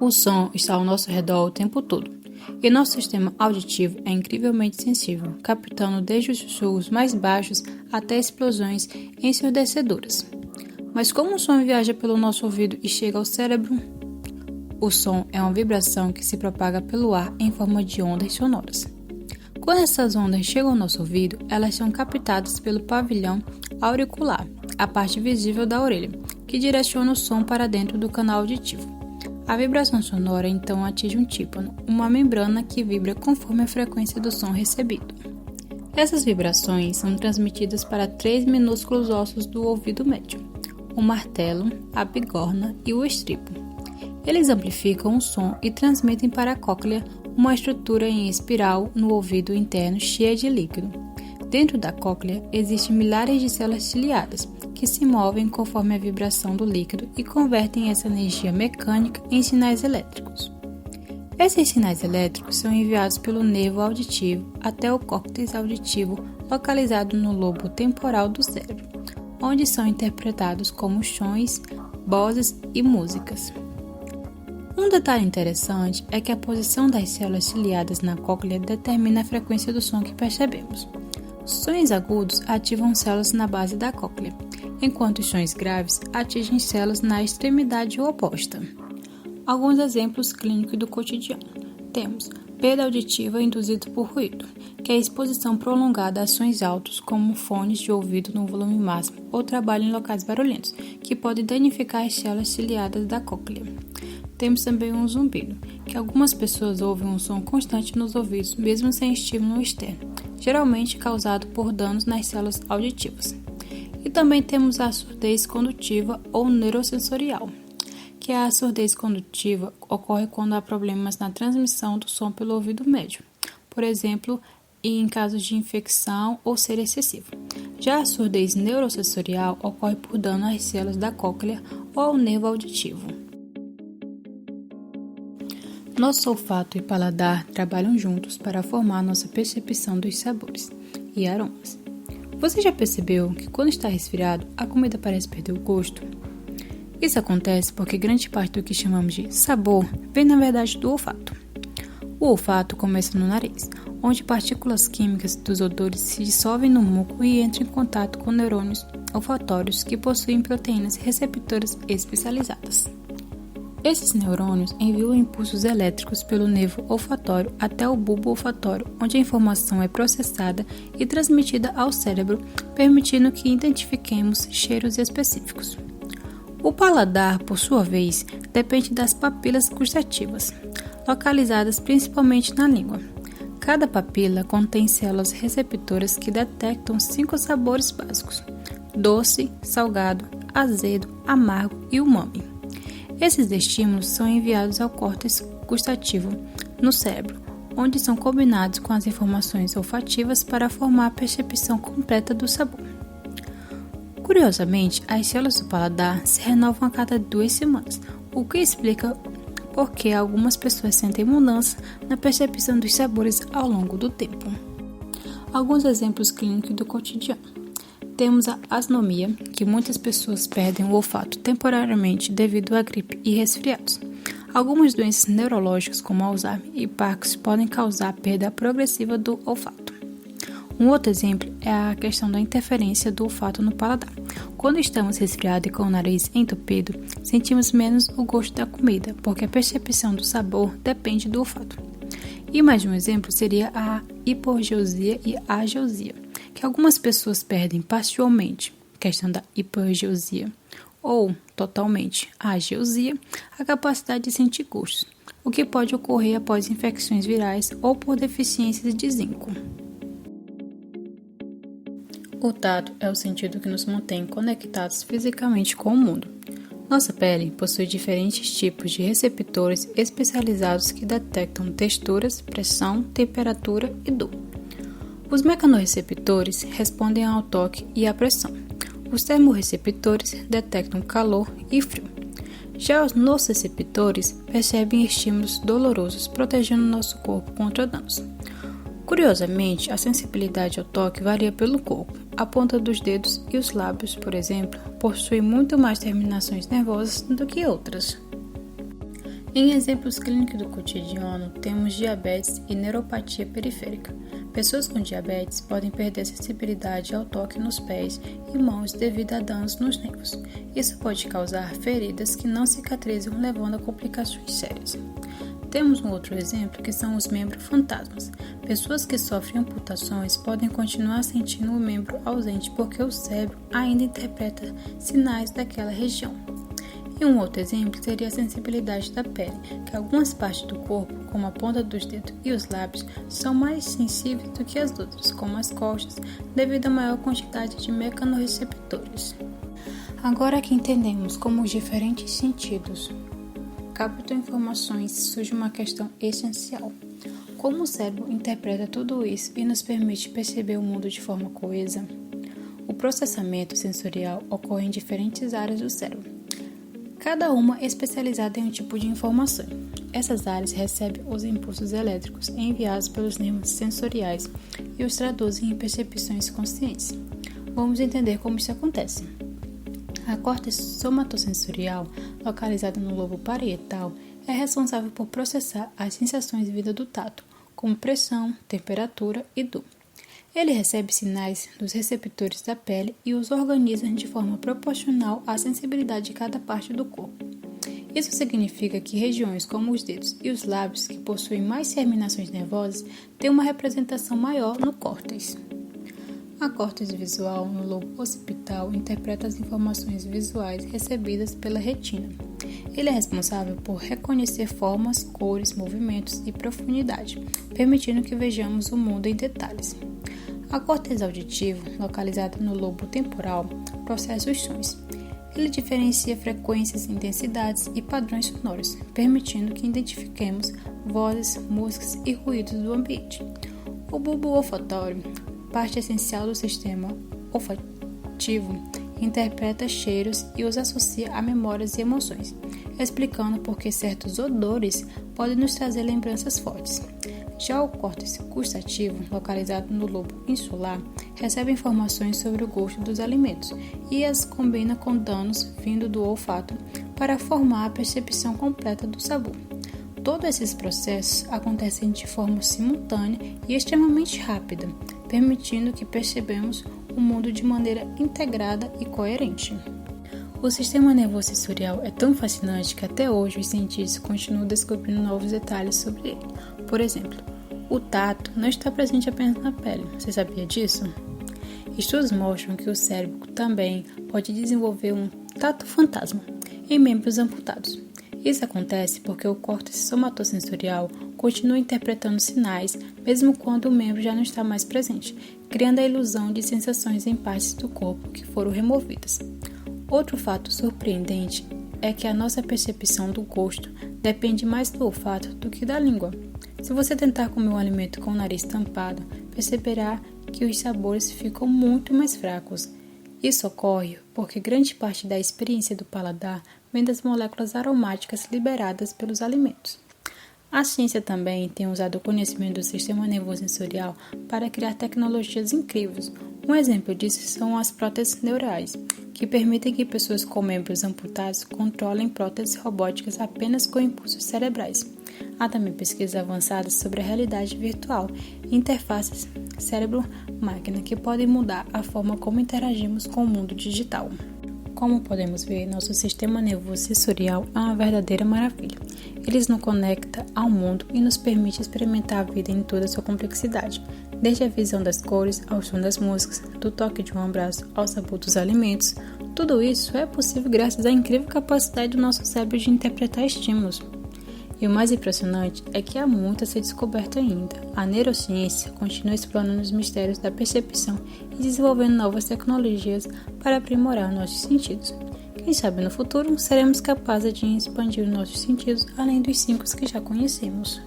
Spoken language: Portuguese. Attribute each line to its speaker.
Speaker 1: O som está ao nosso redor o tempo todo, e nosso sistema auditivo é incrivelmente sensível, captando desde os sussurros mais baixos até explosões ensurdecedoras. Mas como o som viaja pelo nosso ouvido e chega ao cérebro? O som é uma vibração que se propaga pelo ar em forma de ondas sonoras. Quando essas ondas chegam ao nosso ouvido, elas são captadas pelo pavilhão auricular, a parte visível da orelha, que direciona o som para dentro do canal auditivo. A vibração sonora então atinge um tímpano, uma membrana que vibra conforme a frequência do som recebido. Essas vibrações são transmitidas para 3 minúsculos ossos do ouvido médio: o martelo, a bigorna e o estribo. Eles amplificam o som e transmitem para a cóclea, uma estrutura em espiral no ouvido interno cheia de líquido. Dentro da cóclea existem milhares de células ciliadas, que se movem conforme a vibração do líquido e convertem essa energia mecânica em sinais elétricos. Esses sinais elétricos são enviados pelo nervo auditivo até o córtex auditivo localizado no lobo temporal do cérebro, onde são interpretados como sons, vozes e músicas. Um detalhe interessante é que a posição das células ciliadas na cóclea determina a frequência do som que percebemos. Sons agudos ativam células na base da cóclea, enquanto os sons graves atingem células na extremidade oposta. Alguns exemplos clínicos do cotidiano. Temos perda auditiva induzida por ruído, que é a exposição prolongada a sons altos, como fones de ouvido no volume máximo ou trabalho em locais barulhentos, que pode danificar as células ciliadas da cóclea. Temos também um zumbido, que algumas pessoas ouvem um som constante nos ouvidos, mesmo sem estímulo externo, geralmente causado por danos nas células auditivas. E também temos a surdez condutiva ou neurosensorial, que a surdez condutiva ocorre quando há problemas na transmissão do som pelo ouvido médio, por exemplo, em casos de infecção ou ser excessivo. Já a surdez neurosensorial ocorre por dano às células da cóclea ou ao nervo auditivo. Nosso olfato e paladar trabalham juntos para formar nossa percepção dos sabores e aromas. Você já percebeu que quando está resfriado, a comida parece perder o gosto? Isso acontece porque grande parte do que chamamos de sabor vem na verdade do olfato. O olfato começa no nariz, onde partículas químicas dos odores se dissolvem no muco e entram em contato com neurônios olfatórios que possuem proteínas receptoras especializadas. Esses neurônios enviam impulsos elétricos pelo nervo olfatório até o bulbo olfatório, onde a informação é processada e transmitida ao cérebro, permitindo que identifiquemos cheiros específicos. O paladar, por sua vez, depende das papilas gustativas, localizadas principalmente na língua. Cada papila contém células receptoras que detectam 5 sabores básicos: doce, salgado, azedo, amargo e umami. Esses estímulos são enviados ao córtex gustativo no cérebro, onde são combinados com as informações olfativas para formar a percepção completa do sabor. Curiosamente, as células do paladar se renovam a cada 2 semanas, o que explica por que algumas pessoas sentem mudança na percepção dos sabores ao longo do tempo. Alguns exemplos clínicos do cotidiano. Temos a anosmia, que muitas pessoas perdem o olfato temporariamente devido à gripe e resfriados. Algumas doenças neurológicas, como Alzheimer e Parkinson, podem causar perda progressiva do olfato. Um outro exemplo é a questão da interferência do olfato no paladar. Quando estamos resfriados e com o nariz entupido, sentimos menos o gosto da comida, porque a percepção do sabor depende do olfato. E mais um exemplo seria a hipoageusia e ageusia, que algumas pessoas perdem parcialmente, questão da hipoageusia, ou totalmente a ageusia, a capacidade de sentir gostos, o que pode ocorrer após infecções virais ou por deficiências de zinco. O tato é o sentido que nos mantém conectados fisicamente com o mundo. Nossa pele possui diferentes tipos de receptores especializados que detectam texturas, pressão, temperatura e dor. Os mecanorreceptores respondem ao toque e à pressão. Os termorreceptores detectam calor e frio. Já os nociceptores percebem estímulos dolorosos, protegendo nosso corpo contra danos. Curiosamente, a sensibilidade ao toque varia pelo corpo. A ponta dos dedos e os lábios, por exemplo, possuem muito mais terminações nervosas do que outras. Em exemplos clínicos do cotidiano, temos diabetes e neuropatia periférica. Pessoas com diabetes podem perder sensibilidade ao toque nos pés e mãos devido a danos nos nervos. Isso pode causar feridas que não cicatrizam, levando a complicações sérias. Temos um outro exemplo que são os membros fantasmas. Pessoas que sofrem amputações podem continuar sentindo o membro ausente porque o cérebro ainda interpreta sinais daquela região. E um outro exemplo seria a sensibilidade da pele, que algumas partes do corpo, como a ponta dos dedos e os lábios, são mais sensíveis do que as outras, como as costas, devido à maior quantidade de mecanorreceptores. Agora que entendemos como os diferentes sentidos captam informações, surge uma questão essencial. Como o cérebro interpreta tudo isso e nos permite perceber o mundo de forma coesa? O processamento sensorial ocorre em diferentes áreas do cérebro, cada uma especializada em um tipo de informação. Essas áreas recebem os impulsos elétricos enviados pelos nervos sensoriais e os traduzem em percepções conscientes. Vamos entender como isso acontece. A córtex somatosensorial, localizada no lobo parietal, é responsável por processar as sensações vindas do tato, como pressão, temperatura e dor. Ele recebe sinais dos receptores da pele e os organiza de forma proporcional à sensibilidade de cada parte do corpo. Isso significa que regiões como os dedos e os lábios, que possuem mais terminações nervosas, têm uma representação maior no córtex. A córtex visual, no lobo occipital, interpreta as informações visuais recebidas pela retina. Ele é responsável por reconhecer formas, cores, movimentos e profundidade, permitindo que vejamos o mundo em detalhes. A córtex auditivo, localizada no lobo temporal, processa os sons. Ele diferencia frequências, intensidades e padrões sonoros, permitindo que identifiquemos vozes, músicas e ruídos do ambiente. O bulbo olfatório, parte essencial do sistema olfativo, interpreta cheiros e os associa a memórias e emoções, explicando por que certos odores podem nos trazer lembranças fortes. Já o córtex gustativo, localizado no lobo insular, recebe informações sobre o gosto dos alimentos e as combina com danos vindo do olfato para formar a percepção completa do sabor. Todos esses processos acontecem de forma simultânea e extremamente rápida, permitindo que percebamos o mundo de maneira integrada e coerente. O sistema nervoso sensorial é tão fascinante que até hoje os cientistas continuam descobrindo novos detalhes sobre ele. Por exemplo, o tato não está presente apenas na pele. Você sabia disso? Estudos mostram que o cérebro também pode desenvolver um tato fantasma em membros amputados. Isso acontece porque o córtex somatosensorial continua interpretando sinais mesmo quando o membro já não está mais presente, criando a ilusão de sensações em partes do corpo que foram removidas. Outro fato surpreendente é que a nossa percepção do gosto depende mais do olfato do que da língua. Se você tentar comer um alimento com o nariz tampado, perceberá que os sabores ficam muito mais fracos. Isso ocorre porque grande parte da experiência do paladar vem das moléculas aromáticas liberadas pelos alimentos. A ciência também tem usado o conhecimento do sistema nervoso sensorial para criar tecnologias incríveis. Um exemplo disso são as próteses neurais, que permitem que pessoas com membros amputados controlem próteses robóticas apenas com impulsos cerebrais. Há também pesquisas avançadas sobre a realidade virtual e interfaces cérebro-máquina que podem mudar a forma como interagimos com o mundo digital. Como podemos ver, nosso sistema nervoso sensorial é uma verdadeira maravilha. Ele nos conecta ao mundo e nos permite experimentar a vida em toda a sua complexidade, desde a visão das cores ao som das músicas, do toque de um abraço ao sabor dos alimentos. Tudo isso é possível graças à incrível capacidade do nosso cérebro de interpretar estímulos. E o mais impressionante é que há muito a ser descoberto ainda. A neurociência continua explorando os mistérios da percepção e desenvolvendo novas tecnologias para aprimorar nossos sentidos. Quem sabe no futuro seremos capazes de expandir os nossos sentidos além dos 5 que já conhecemos.